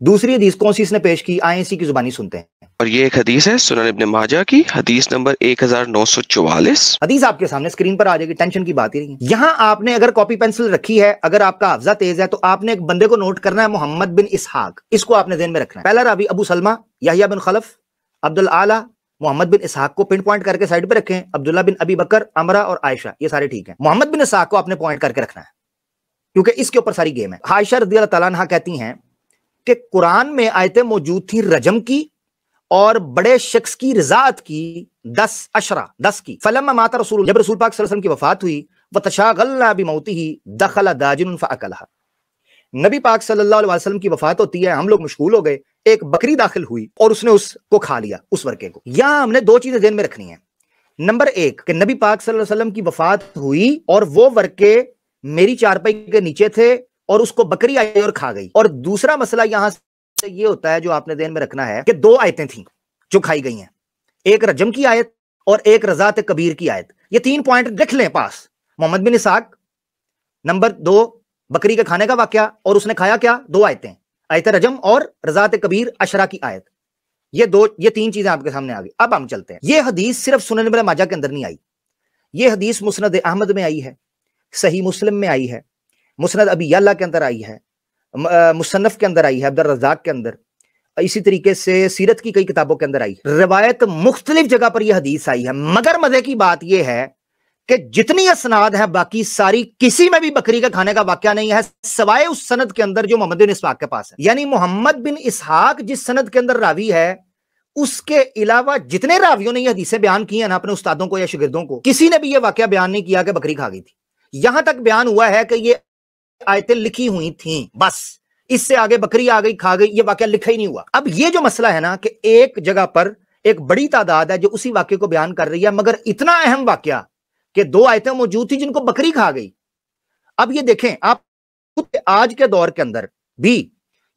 दूसरी हदीस कौन सी इसने पेश की, आए इसी की जुबानी सुनते हैं। और ये एक हदीस है सुनन इब्न माजा की, हदीस नंबर 1944। हदीस आपके सामने स्क्रीन पर आ जाएगी, टेंशन की बात ही नहीं है। यहां आपने अगर कॉपी पेंसिल रखी है, अगर आपका हाफजा तेज है, तो आपने एक बंदे को नोट करना है, मोहम्मद बिन इसहाक, इसको आपने ध्यान में रखना है। पहला रावी अबू सलमा, यहया बिन खलफ, अब्दुल आला, मोहम्मद बिन इसहाक को पिन पॉइंट करके साइड पे रखें, अब्दुल्ला बिन अबी बकर, अमरा और आयशा, ये सारे ठीक है। मोहम्मद बिन इसहाक को आपने पॉइंट करके रखना है, क्योंकि इसके ऊपर सारी गेम है। आयशा रज़ी अल्लाह तआला अन्हा कहती हैं कि कुरान में आयतें मौजूद थी रजम की और बड़े शख्स की रजात की, 10 की। फलम्मा माता रसूल, जब रसूल पाक सल्लल्लाहु अलैहि वसल्लम की वफात हुई, वतशागलना बिमौतिही दखल दाजिन फअकलहा, नबी पाक सल्लल्लाहु अलैहि वसल्लम की वफात होती है, हम लोग मशगूल हो गए, एक बकरी दाखिल हुई और उसने उसको खा लिया, उस वर्के को। यहां हमने दो चीजें ध्यान में रखनी है। नंबर एक कि नबी पाक सल्लल्लाहु अलैहि वसल्लम की वफात हुई और वो वर्के मेरी चारपाई के नीचे थे और उसको बकरी आई और खा गई। और दूसरा मसला यहां से ये होता है, जो आपने ध्यान में रखना है, कि दो आयतें थी जो खाई गई हैं, एक रजम की आयत और एक रज़ात कबीर की आयत। ये 3 पॉइंट लिख लें पास। मोहम्मद बिन इसहाक, नंबर 2 बकरी के खाने का वाकया, और उसने खाया क्या, 2 आयतें, आयत रजम और रज़ात कबीर अशरा की आयत। ये 3 चीजें आपके सामने आ गई। अब हम चलते हैं। ये हदीस सिर्फ सुनन इब्न माजा के अंदर नहीं आई, ये हदीस मुस्नद अहमद में आई है, सही मुस्लिम में आई है, मुस्नद अबी यअला के अंदर आई है, मुसन्नफ के अंदर आई है, अब्दुर रज़्ज़ाक के अंदर, इसी तरीके से सीरत की कई किताबों के अंदर आई। रिवायत मुख्तलिफ जगह पर यह हदीस आई है, मगर मजे की बात यह है कि जितनी असनाद है बाकी सारी, किसी में भी बकरी के खाने का वाकया नहीं है, सवाए उस सनद के अंदर जो मोहम्मद बिन इसहाक के पास है। यानी मोहम्मद बिन इसहाक जिस सनद के अंदर रावी है, उसके अलावा जितने रावियों ने यह हदीसें बयान की हैं ना अपने उस्तादों को या शागिर्दों को, किसी ने भी यह वाकया बयान नहीं किया कि बकरी खा गई थी। यहां तक बयान हुआ है कि ये आयतें लिखी हुई थी, बस इससे आगे बकरी आ गई खा गई, ये वाकया लिखा ही नहीं हुआ। अब ये जो मसला है ना कि एक जगह पर एक बड़ी तादाद है जो उसी वाक्य को बयान कर रही है, मगर इतना अहम वाकया कि 2 आयतें मौजूद थी जिनको बकरी खा गई। अब ये देखें आप, आज के दौर के अंदर भी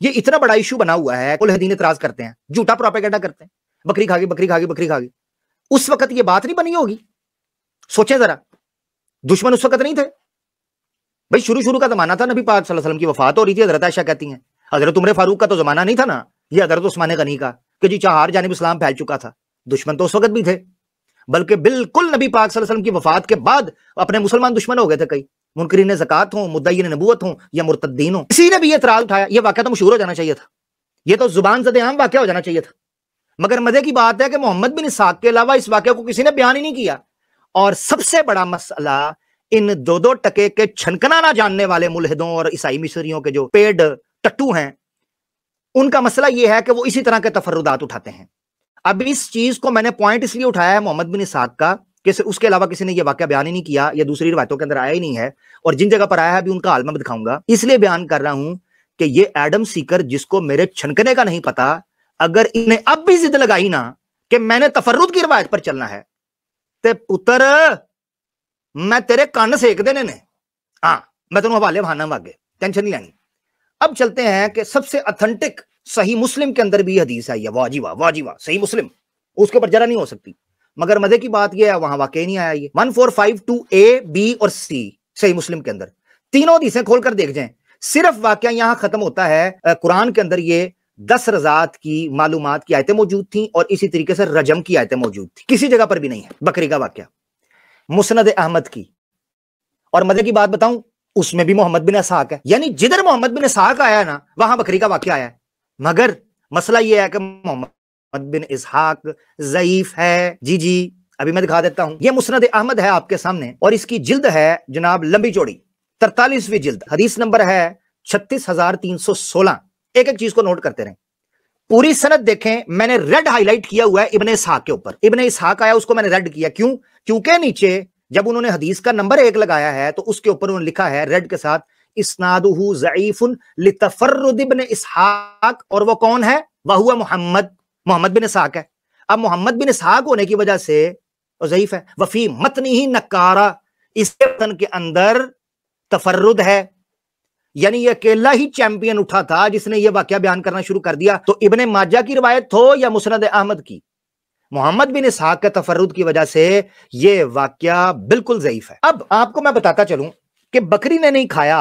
ये इतना बड़ा इशू बना हुआ है, मुल्हिदीन इतराज करते हैं, झूठा प्रोपेगेंडा करते हैं, बकरी खा गई, बकरी खा गई, बकरी खा गई। उस वक्त ये बात नहीं बनी होगी, सोचें जरा, दुश्मन उस वक्त नहीं थे भाई। शुरू का जमाना था, नबी पाक सल्लल्लाहु अलैहि वसल्लम की वफात हो रही थी। हजरत आयशा कहती हैं, हजरत उमर फारूक का तो जमाना नहीं था ना, ये हजरत उस्मान गनी का, कि जी चार जानिब इस्लाम फैल चुका था। दुश्मन तो उस वक्त भी थे, बल्कि बिल्कुल नबी पाक सल्लल्लाहु अलैहि वसल्लम की वफात के बाद अपने मुसलमान दुश्मन हो गए थे कई, मुनकरीन ज़कात हो, मुद्दईन नबूवत हो या मुर्तद्दीन हो। किसी ने भी ये इतराज उठाया, ये वाकया तो मशहूर हो जाना चाहिए था, ये तो जुबान ज़दे आम वाकया हो जाना चाहिए था। मगर मजे की बात है कि मोहम्मद बिन इसहाक के अलावा इस वाकया को किसी ने बयान ही नहीं किया। और सबसे बड़ा मसला, इन 2-2 टके के छनकना ना जानने वाले मुल्हिदों और ईसाई मिस्रियों के जो पेड टट्टू हैं, उनका मसला यह है कि वो इसी तरह के तफर्रुदात उठाते हैं। अब इस चीज को मैंने पॉइंट इसलिए उठाया है मोहम्मद बिन इसहाक का कि उसके अलावा किसी ने यह वाकया बयान ही नहीं किया, या दूसरी रिवायतों के अंदर आया ही नहीं है, और जिन जगह पर आया है अभी उनका हाल मैं दिखाऊंगा। इसलिए बयान कर रहा हूं कि ये एडम सीकर जिसको मेरे छनकने का नहीं पता, अगर इन्हें अब भी जिद लगाई ना कि मैंने तफर्रुद की रिवायत पर चलना है, ते पुत्र मैं तेरे कान सेक देने ने। हाँ, मैं तेन हवाले भाना वागे, टेंशन नहीं लेनी। अब चलते हैं कि सबसे ऑथेंटिक सही मुस्लिम के अंदर भी हदीस आई है। वाह जी वाह, वाह जी वाह, सही मुस्लिम, उसके ऊपर जरा नहीं हो सकती। मगर मजे की बात यह है वहां वाकई नहीं आया। ये 1452 A, B और C सही मुस्लिम के अंदर तीनों हदीसें खोलकर देख जाएं। सिर्फ वाकया यहां खत्म होता है, कुरान के अंदर ये 10 रज़ात की मालूमात की आयतें मौजूद थी और इसी तरीके से रजम की आयतें मौजूद थी, किसी जगह पर भी नहीं है बकरी का वाकया। मुस्नद अहमद की, और मजे की बात बताऊं, उसमें भी मोहम्मद बिन इसहाक है, यानी जिधर मोहम्मद बिन इसहाक आया ना वहां बकरी का वाकया आया है। मगर मसला यह है कि मोहम्मद बिन इसहाक ज़ईफ है। जी अभी मैं दिखा देता हूं, यह मुस्नद अहमद है आपके सामने, और इसकी जिल्द है जनाब लंबी चौड़ी, 43वीं जिल्द, हदीस नंबर है 36,316। एक एक चीज को नोट करते रहें, पूरी सनद देखें। मैंने रेड हाईलाइट किया हुआ है इब्ने इसहाक के ऊपर, इब्ने इसहाक आया उसको मैंने रेड किया, क्यों? क्योंकि नीचे जब उन्होंने हदीस का नंबर 1 लगाया है तो उसके ऊपर उन्होंने लिखा है रेड के साथ, इस्नादुहु ज़ईफुन लितफर्रुद इब्ने इसहाक, और वो कौन है? वहुवा मोहम्मद बिन इसहाक है। अब मोहम्मद बिन इसहाक होने की वजह से ज़ईफ है। वफी मतनिही नकारा, इसके मतन के अंदर तफर्रुद है, यानी ये अकेला ही चैंपियन उठा था जिसने ये वाकया बयान करना शुरू कर दिया। तो इब्ने माजा की रिवायत हो या मुस्नद अहमद की, मोहम्मद बिन इसहाक के तफर्रुद की वजह से ये वाकया बिल्कुल ज़ईफ है। अब आपको मैं बताता चलूं कि बकरी ने नहीं खाया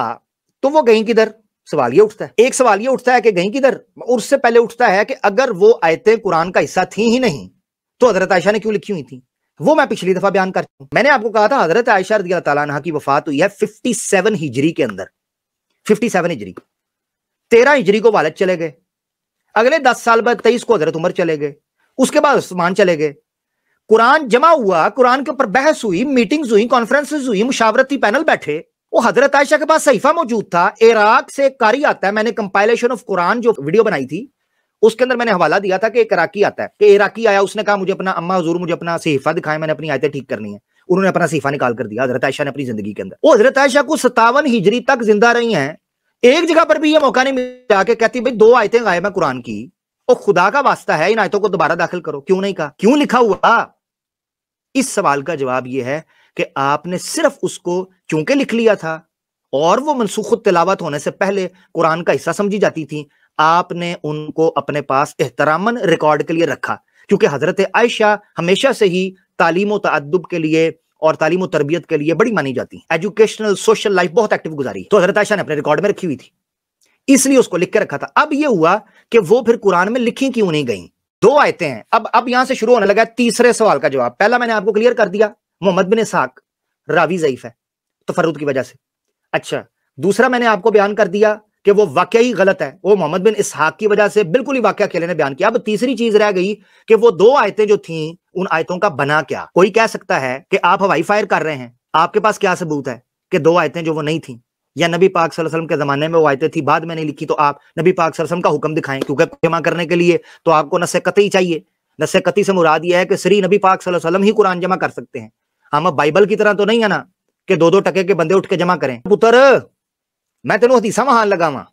तो वो गई किधर? सवाल ये उठता है, एक सवाल ये उठता है कि गई किधर, उससे पहले उठता है कि अगर वो आयतें कुरान का हिस्सा थी ही नहीं तो हजरत आयशा ने क्यों लिखी हुई थी। वो मैं पिछली दफा बयान कर चुका हूं। मैंने आपको कहा था हजरत आयशा रज़ियल्लाहु ताला अन्हा की वफात हुई है 57 हिजरी के अंदर, 57 हिजरी, 13 हिजरी को वालिद चले गए, अगले 10 साल बाद 23 को हजरत उमर चले गए, उसके बाद उस्मान चले गए, कुरान जमा हुआ, कुरान के ऊपर बहस हुई, मीटिंग्स हुई, कॉन्फ्रेंसेस हुई, मुशावरती पैनल बैठे, वो हजरत आयशा के पास सहीफा मौजूद था। इराक से एक कारी आता है, मैंने कंपाइलेशन ऑफ कुरान जो वीडियो बनाई थी उसके अंदर मैंने हवाला दिया था कि एक इराकी आता है, कि इराकी आया, उसने कहा मुझे अपना अम्मा हुजूर मुझे अपना सहीफा दिखाएं, मैंने अपनी आयतें ठीक करनी है। उन्होंने अपना सहीफा निकाल कर दिया हजरत आयशा ने अपनी जिंदगी के अंदर। वो हजरत आयशा को 57 हिजरी तक जिंदा रही हैं, एक जगह पर भी ये मौका नहीं मिला कि कहती भाई 2 आयतें गायब है कुरान की, और खुदा का वास्ता है इन आयतों को दोबारा दाखिल करो, क्यों नहीं कहा, क्यों लिखा हुआ। इस सवाल का जवाब यह है कि आपने सिर्फ उसको चूंकि लिख लिया था और वो मनसूख तिलावत होने से पहले कुरान का हिस्सा समझी जाती थी, आपने उनको अपने पास एहतरामन रिकॉर्ड के लिए रखा, क्योंकि हजरत आयशा हमेशा से ही तालीम और तअद्दुब के लिए और तालीम और तरबियत के लिए बड़ी मानी जाती, एजुकेशनल सोशल लाइफ बहुत एक्टिव गुजारी, तो हजरत आयशा ने अपने रिकॉर्ड में रखी हुई थी, इसलिए उसको लिख के रखा था। अब यह हुआ कि वो फिर कुरान में लिखी क्यों नहीं गई। 2 आयतें हैं, अब यहां से शुरू होने लगा तीसरे सवाल का जवाब। पहला मैंने आपको क्लियर कर दिया, मोहम्मद बिन इसहाक रावी ज़ईफ है तफर्रुद की वजह से। अच्छा, दूसरा मैंने आपको बयान कर दिया कि वो वाकया ही गलत है, वो मोहम्मद बिन इसहाक की वजह से बिल्कुल ही वाकया अकेले ने बयान किया। अब तीसरी चीज रह गई कि वो 2 आयतें जो थीं उन आयतों का बना क्या। कोई कह सकता है कि आप हवाई फायर कर रहे हैं, आपके पास क्या सबूत है कि 2 आयतें जो वो नहीं थी, या नबी पाक सल्लल्लाहु अलैहि वसल्लम के जमाने में वो आयतें थी बाद में नहीं लिखी, तो आप नबी पाक सल्लल्लाहु अलैहि वसल्लम का हुक्म दिखाएं, क्योंकि जमा करने के लिए तो आपको नस्से कतई चाहिए। नस्से कतई से मुराद यह है कि श्री नबी पाक सल्लल्लाहु अलैहि वसल्लम ही कुरान जमा कर सकते हैं। हम अब बाइबल की तरह तो नहीं है ना कि 2-2 टके के बंदे उठ के जमा करें। पुत्र मैं तेनों हदीसा महान लगावा,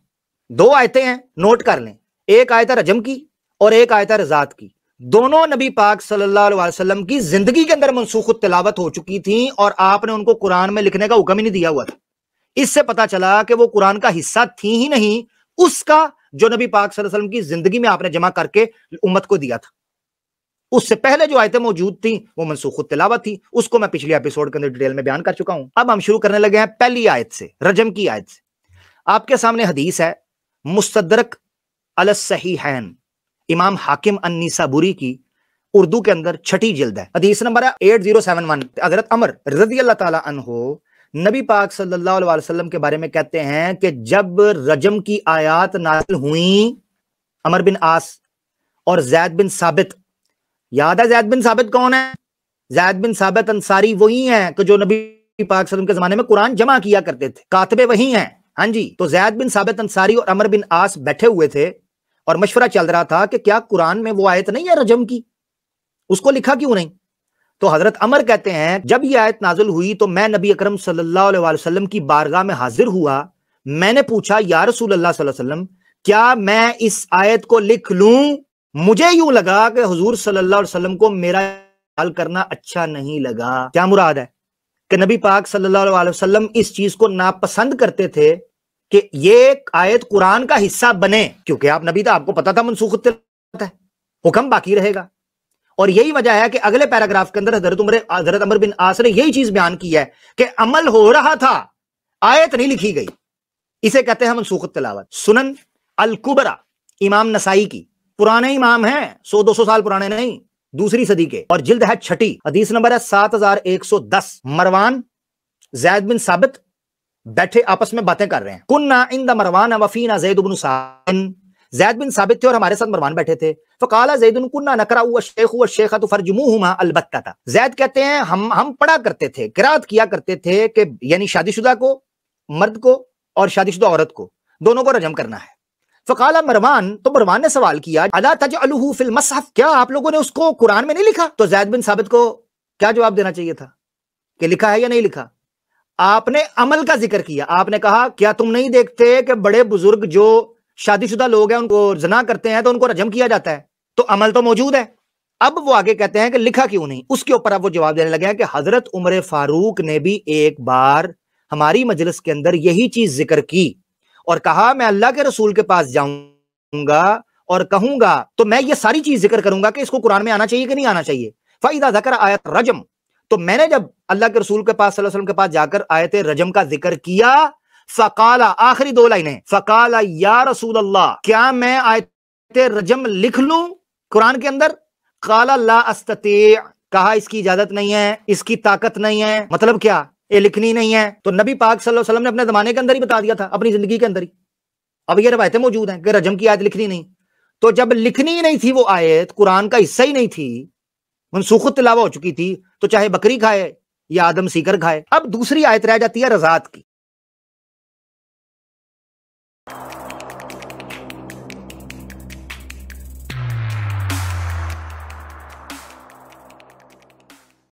2 आयतें हैं, नोट कर लें, एक आयत है रजम की और एक आयत है रज़ात की। दोनों नबी पाक सल्लल्लाहु अलैहि वसल्लम की जिंदगी के अंदर मनसूख तिलावत हो चुकी थी और आपने उनको कुरान में लिखने का हुक्म ही नहीं दिया हुआ था। इससे पता चला कि वो कुरान का हिस्सा थी ही नहीं, उसका जो नबी पाक सल्लल्लाहु अलैहि वसल्लम की जिंदगी में आपने जमा करके उम्मत को दिया था। उससे पहले जो आयतें मौजूद थी वो मनसूख तिलावत थी, उसको मैं पिछले एपिसोड के अंदर डिटेल में बयान कर चुका हूं। अब हम शुरू करने लगे हैं पहली आयत से, रजम की आयत से। आपके सामने हदीस है मुस्तदरक अलस सहीहैन, इमाम हाकिम अन्नीसाबुरी की, उर्दू के अंदर 6ठी जिल्द है, हदीस नंबर है 8071। हजरत अमर रज़ियल्लाहु ताला अन्हु नबी पाक सल्लल्लाहु अलैहि वसल्लम के बारे में कहते हैं कि जब रजम की आयात नाज़िल हुई, अमर बिन आस और ज़ैद बिन साबित, याद है ज़ैद बिन साबित कौन है? ज़ैद बिन साबित अंसारी वही हैं कि जो नबी पाक सल्लल्लाहु अलैहि वसल्लम के जमाने में कुरान जमा किया करते थे, कातबे वही हैं। हाँ जी, तो ज़ैद बिन साबित अंसारी और अमर बिन आस बैठे हुए थे और मशवरा चल रहा था कि क्या कुरान में वो आयत नहीं है रजम की, उसको लिखा क्यों नहीं। तो हजरत अमर कहते हैं जब ये आयत नाज़िल हुई तो मैं नबी अकरम सल्लल्लाहु अलैहि वसल्लम की बारगाह में हाजिर हुआ, मैंने पूछा या रसूल अल्लाह सल्लल्लाहु अलैहि वसल्लम क्या मैं इस आयत को लिख लूं। मुझे यूं लगा कि हुजूर सल्लल्लाहु अलैहि वसल्लम को मेरा हाल करना अच्छा नहीं लगा। क्या मुराद है कि नबी पाक सल्लल्लाहु अलैहि वसल्लम इस चीज को नापसंद करते थे कि ये आयत कुरान का हिस्सा बने, क्योंकि आप नबी था, आपको पता था मनसूख तिलावत है, हुक्म बाकी रहेगा। और यही वजह है कि अगले पैराग्राफ के अंदर हजरत अमर बिन आस ने यही चीज बयान की है कि अमल हो रहा था, आयत नहीं लिखी गई, इसे कहते हैं मनसूख तिलावत। सुनन अल कुबरा इमाम नसाई की, पुराने इमाम हैं, 100-200 साल पुराने नहीं, दूसरी सदी के, और जिल्द है 6ठी, हदीस नंबर है 7110। मरवान ज़ैद बिन साबित बैठे आपस में बातें कर रहे हैं। कुन्ना इंदा मरवान वफीना ज़ैद बिन साबित, ज़ैद बिन साबित थे और हमारे साथ मरवान बैठे थे। फ़क़ाला ज़ैदुन कुन्ना नक़रा व शेख व शेखा तो फरजुमुहुमा अलबत्ता। ज़ैद कहते हैं हम पढ़ा करते थे, क़िराअत किया करते थे कि यानी शादीशुदा को, मर्द को और शादीशुदा औरत को, दोनों को रजम करना है। फ़क़ाला मरवान, तो मरवान ने सवाल किया अला तजअलुहु फ़िल मसहफ़, क्या आप लोगों ने उसको कुरान में नहीं लिखा। तो ज़ैद बिन साबित को क्या जवाब देना चाहिए था कि लिखा है या नहीं लिखा। आपने अमल का जिक्र किया, आपने कहा क्या तुम नहीं देखते कि बड़े बुजुर्ग जो शादीशुदा लोग हैं उनको जना करते हैं तो उनको रजम किया जाता है, तो अमल तो मौजूद है। अब वो आगे कहते हैं कि लिखा क्यों नहीं। उसके ऊपर अब वो जवाब देने लगे हैं कि हजरत उमर फारूक ने भी एक बार हमारी मजलिस के अंदर यही चीज जिक्र की और कहा मैं अल्लाह के रसूल के पास जाऊंगा और कहूंगा तो मैं ये सारी चीज जिक्र करूंगा कि इसको कुरान में आना चाहिए कि नहीं आना चाहिए। फ़इज़ा ज़कर आयत रजम, तो मैंने जब अल्लाह के रसूल के पास सल्लल्लाहु अलैहि वसल्लम के पास जाकर आयत रजम का जिक्र किया फ़काला, आखिरी दो लाइनें, फ़काला या रसूल अल्लाह, क्या मैं आयते रजम लिख लूं कुरान के अंदर? काला ला अस्तती, कहा इसकी इजाजत नहीं है, इसकी ताकत नहीं है। मतलब क्या? ये लिखनी नहीं है। तो नबी पाक सल्लल्लाहु अलैहि वसल्लम ने अपने जमाने के अंदर ही बता दिया था, अपनी जिंदगी के अंदर ही। अब ये रवायतें मौजूद हैं कि रजम की आयत लिखनी नहीं। तो जब लिखनी ही नहीं थी वो आयत, कुरान का हिस्सा ही नहीं थी, मनसूख तिलावा हो चुकी थी, तो चाहे बकरी खाए या आदम सीकर खाए। अब दूसरी आयत रह जाती है रज़ात की।